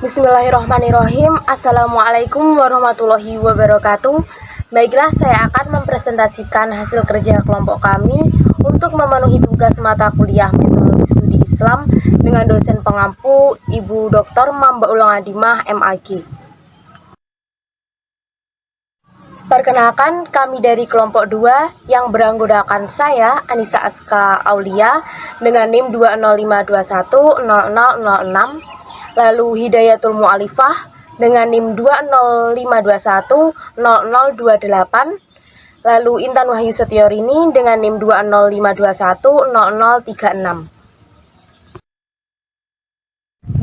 Bismillahirrahmanirrahim. Assalamualaikum warahmatullahi wabarakatuh. Baiklah, saya akan mempresentasikan hasil kerja kelompok kami untuk memenuhi tugas mata kuliah Metodologi Studi Islam dengan dosen pengampu Ibu Dr. Mambaul Adimah MAG. Perkenalkan, kami dari kelompok 2 yang beranggotakan saya, Anissa Aska Aulia, dengan NIM 205210006, lalu Hidayatul Mu'alifah dengan NIM 205210028, lalu Intan Wahyu Setiorini dengan NIM 205210036.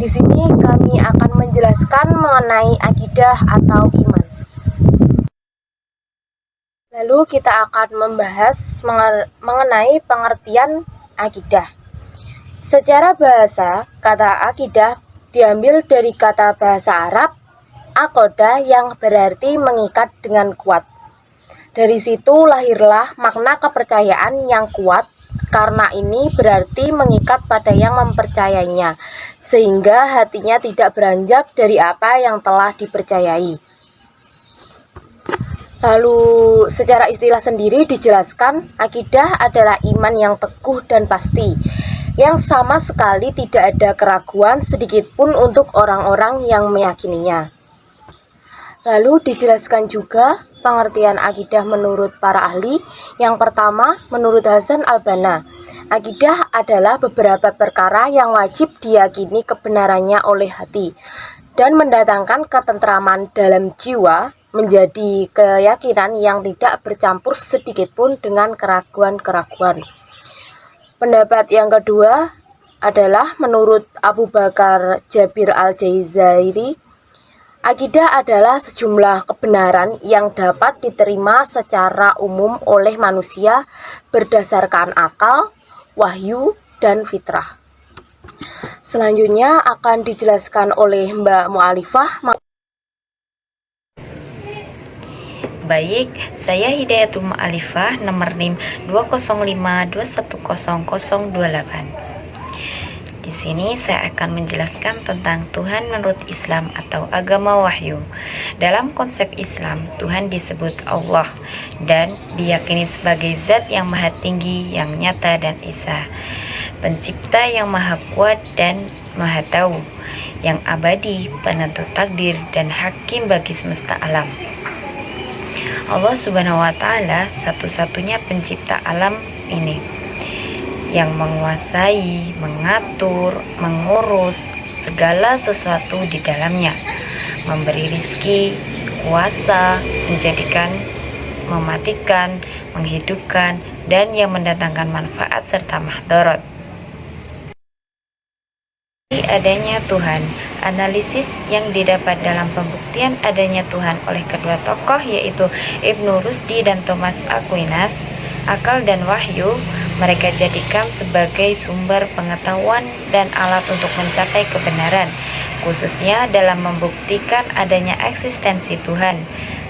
Di sini kami akan menjelaskan mengenai akidah atau iman. Lalu kita akan membahas mengenai pengertian akidah. Secara bahasa, kata akidah diambil dari kata bahasa Arab aqoda yang berarti mengikat dengan kuat. Dari situ lahirlah makna kepercayaan yang kuat, karena ini berarti mengikat pada yang mempercayainya, sehingga hatinya tidak beranjak dari apa yang telah dipercayai. Lalu secara istilah sendiri dijelaskan, akidah adalah iman yang teguh dan pasti, yang sama sekali tidak ada keraguan sedikitpun untuk orang-orang yang meyakininya. Lalu dijelaskan juga pengertian akidah menurut para ahli. Yang pertama, menurut Hasan al-Banna, akidah adalah beberapa perkara yang wajib diyakini kebenarannya oleh hati dan mendatangkan ketentraman dalam jiwa, menjadi keyakinan yang tidak bercampur sedikitpun dengan keraguan-keraguan. Pendapat yang kedua adalah menurut Abu Bakar Jabir al-Jazairi, akidah adalah sejumlah kebenaran yang dapat diterima secara umum oleh manusia berdasarkan akal, wahyu, dan fitrah. Selanjutnya akan dijelaskan oleh Mbak Mu'alifah. Baik, saya Hidayatul Mu'alifah, nomor NIM 205210028. Di sini saya akan menjelaskan tentang Tuhan menurut Islam atau agama wahyu. Dalam konsep Islam, Tuhan disebut Allah dan diyakini sebagai zat yang maha tinggi, yang nyata dan esa, pencipta yang maha kuat dan maha tahu, yang abadi, penentu takdir dan hakim bagi semesta alam. Allah Subhanahu wa Ta'ala satu-satunya pencipta alam ini, yang menguasai, mengatur, mengurus segala sesuatu di dalamnya, memberi rizki, kuasa, menjadikan, mematikan, menghidupkan, dan yang mendatangkan manfaat serta mahdarat. Adanya Tuhan. Analisis yang didapat dalam pembuktian adanya Tuhan oleh kedua tokoh, yaitu Ibnu Rusdi dan Thomas Aquinas, akal dan wahyu mereka jadikan sebagai sumber pengetahuan dan alat untuk mencapai kebenaran, khususnya dalam membuktikan adanya eksistensi Tuhan.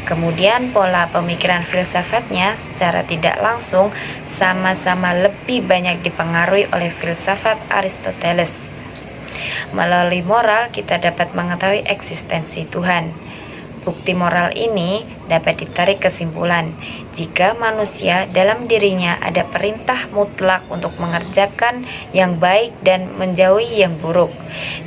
Kemudian pola pemikiran filsafatnya secara tidak langsung sama-sama lebih banyak dipengaruhi oleh filsafat Aristoteles. Melalui moral kita dapat mengetahui eksistensi Tuhan. Bukti moral ini dapat ditarik kesimpulan jika manusia dalam dirinya ada perintah mutlak untuk mengerjakan yang baik dan menjauhi yang buruk.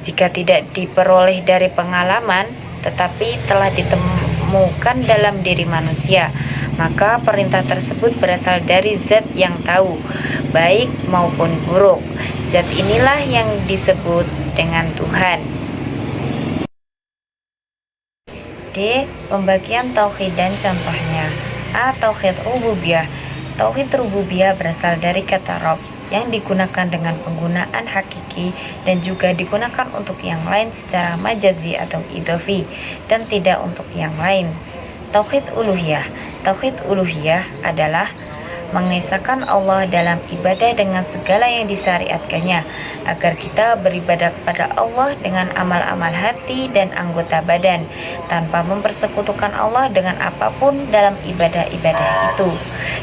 Jika tidak diperoleh dari pengalaman tetapi telah ditemukan dalam diri manusia, maka perintah tersebut berasal dari zat yang tahu, baik maupun buruk. Zat inilah yang disebut dengan Tuhan. D. Pembagian tauhid dan contohnya. A. Tauhid rububiyah. Tauhid rububiyah berasal dari kata Rob yang digunakan dengan penggunaan hakiki dan juga digunakan untuk yang lain secara majazi atau idhofi dan tidak untuk yang lain. Tauhid uluhiyah. Tauhid uluhiyah adalah mengesahkan Allah dalam ibadah dengan segala yang disyariatkannya, agar kita beribadah kepada Allah dengan amal-amal hati dan anggota badan, tanpa mempersekutukan Allah dengan apapun dalam ibadah-ibadah itu,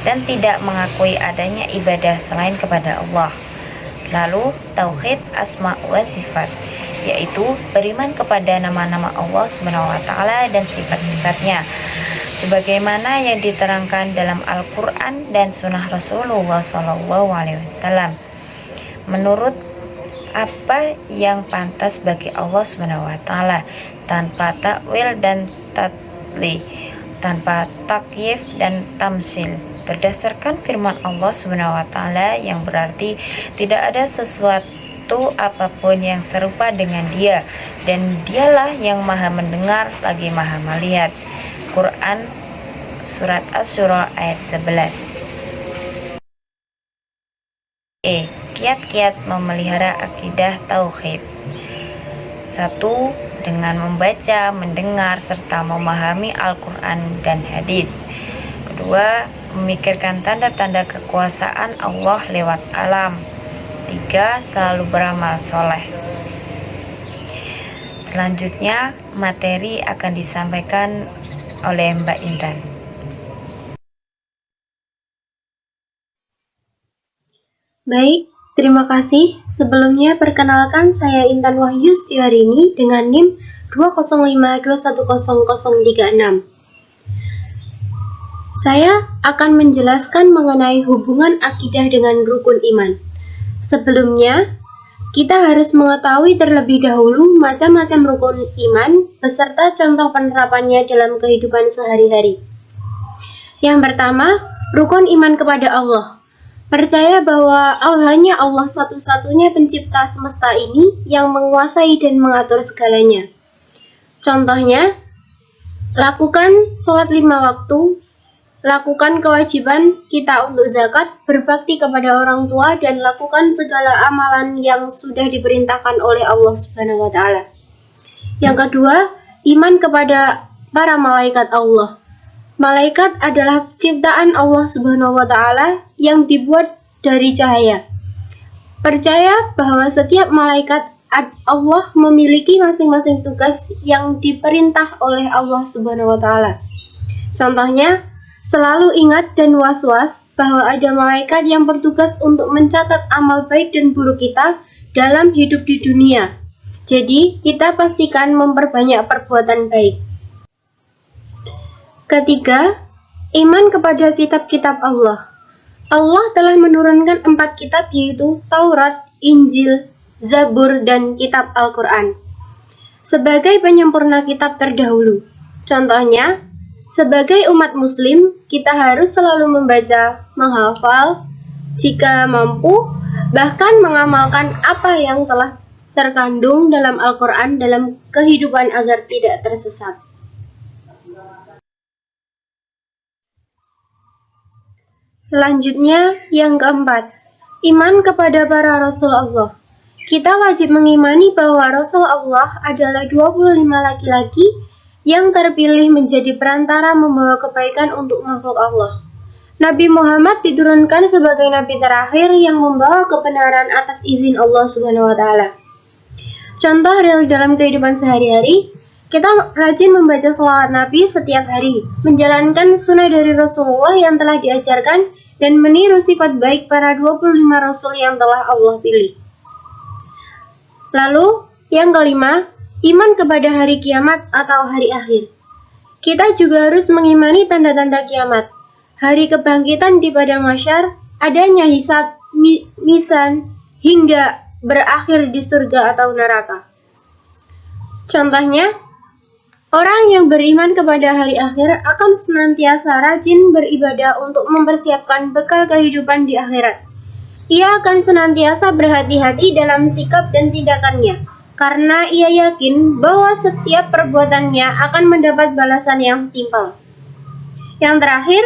dan tidak mengakui adanya ibadah selain kepada Allah. Lalu, tauhid asma wa sifat. yaitu beriman kepada nama-nama Allah SWT dan sifat-sifatnya, sebagaimana yang diterangkan dalam Al-Quran dan Sunnah Rasulullah SAW, menurut apa yang pantas bagi Allah SWT, tanpa takwil dan tatlih, tanpa takyif dan tamsil, berdasarkan firman Allah SWT yang berarti tidak ada sesuatu apapun yang serupa dengan Dia, dan Dialah yang Maha Mendengar lagi Maha Melihat. Quran Surat Asy-Syura ayat 11. Kiat-kiat memelihara akidah tauhid. 1. Dengan membaca, mendengar, serta memahami Al-Quran dan hadis. 2. Memikirkan tanda-tanda kekuasaan Allah lewat alam. 3. Selalu beramal soleh. Selanjutnya, materi akan disampaikan oleh Mbak Intan. Baik, terima kasih. Sebelumnya perkenalkan saya Intan Wahyu Setiarini dengan NIM 205210036. Saya akan menjelaskan mengenai hubungan akidah dengan rukun iman. Sebelumnya, kita harus mengetahui terlebih dahulu macam-macam rukun iman beserta contoh penerapannya dalam kehidupan sehari-hari. Yang pertama, rukun iman kepada Allah. Percaya bahwa hanya Allah satu-satunya pencipta semesta ini yang menguasai dan mengatur segalanya. Contohnya, lakukan sholat 5 waktu, lakukan kewajiban kita untuk zakat, berbakti kepada orang tua, dan lakukan segala amalan yang sudah diperintahkan oleh Allah Subhanahu wa Ta'ala. Yang kedua, iman kepada para malaikat Allah. Malaikat adalah ciptaan Allah Subhanahu wa Ta'ala yang dibuat dari cahaya. Percaya bahwa setiap malaikat Allah memiliki masing-masing tugas yang diperintah oleh Allah Subhanahu wa Ta'ala. Contohnya, selalu ingat dan was-was bahwa ada malaikat yang bertugas untuk mencatat amal baik dan buruk kita dalam hidup di dunia. Jadi, kita pastikan memperbanyak perbuatan baik. Ketiga, iman kepada kitab-kitab Allah. Allah telah menurunkan 4 kitab, yaitu Taurat, Injil, Zabur, dan kitab Al-Quran sebagai penyempurna kitab terdahulu. Contohnya, sebagai umat muslim, kita harus selalu membaca, menghafal, jika mampu, bahkan mengamalkan apa yang telah terkandung dalam Al-Quran dalam kehidupan agar tidak tersesat. Selanjutnya, yang keempat, iman kepada para Rasul Allah. Kita wajib mengimani bahwa Rasul Allah adalah 25 laki-laki yang terpilih menjadi perantara membawa kebaikan untuk makhluk Allah. Nabi Muhammad diturunkan sebagai nabi terakhir yang membawa kebenaran atas izin Allah Subhanahu wa Ta'ala. Contoh real dalam kehidupan sehari-hari, kita rajin membaca shalawat Nabi setiap hari, menjalankan sunnah dari Rasulullah yang telah diajarkan, dan meniru sifat baik para 25 Rasul yang telah Allah pilih. Lalu, yang kelima, iman kepada hari kiamat atau hari akhir. Kita juga harus mengimani tanda-tanda kiamat, hari kebangkitan di padang mahsyar, adanya hisab, mizan, hingga berakhir di surga atau neraka. Contohnya, orang yang beriman kepada hari akhir akan senantiasa rajin beribadah untuk mempersiapkan bekal kehidupan di akhirat. Ia akan senantiasa berhati-hati dalam sikap dan tindakannya, karena ia yakin bahwa setiap perbuatannya akan mendapat balasan yang setimpal. Yang terakhir,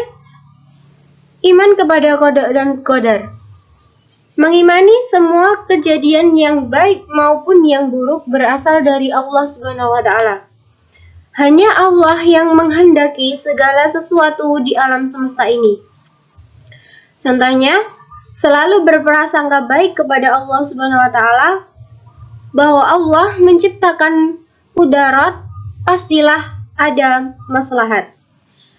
iman kepada qada dan qadar. Mengimani semua kejadian yang baik maupun yang buruk berasal dari Allah Subhanahu wa Ta'ala. Hanya Allah yang menghendaki segala sesuatu di alam semesta ini. Contohnya, selalu berprasangka baik kepada Allah Subhanahu wa Ta'ala, bahwa Allah menciptakan mudarat, pastilah ada maslahat.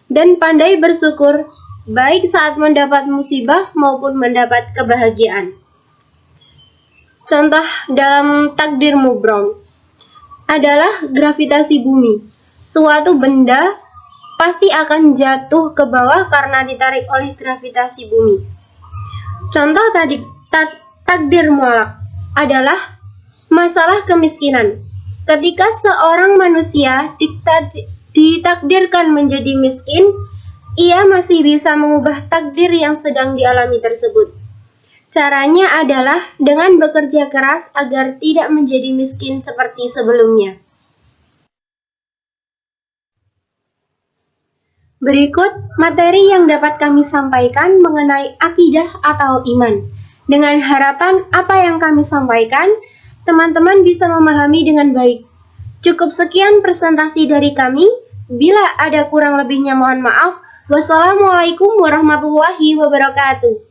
Dan pandai bersyukur, baik saat mendapat musibah maupun mendapat kebahagiaan. Contoh dalam takdir mubrom. adalah gravitasi bumi. Suatu benda pasti akan jatuh ke bawah karena ditarik oleh gravitasi bumi. Contoh tadi takdir mualak adalah masalah kemiskinan. Ketika seorang manusia ditakdirkan menjadi miskin, ia masih bisa mengubah takdir yang sedang dialami tersebut. Caranya adalah dengan bekerja keras agar tidak menjadi miskin seperti sebelumnya. Berikut materi yang dapat kami sampaikan mengenai akidah atau iman. Dengan harapan apa yang kami sampaikan, teman-teman bisa memahami dengan baik. Cukup sekian presentasi dari kami. Bila ada kurang lebihnya mohon maaf. Wassalamualaikum warahmatullahi wabarakatuh.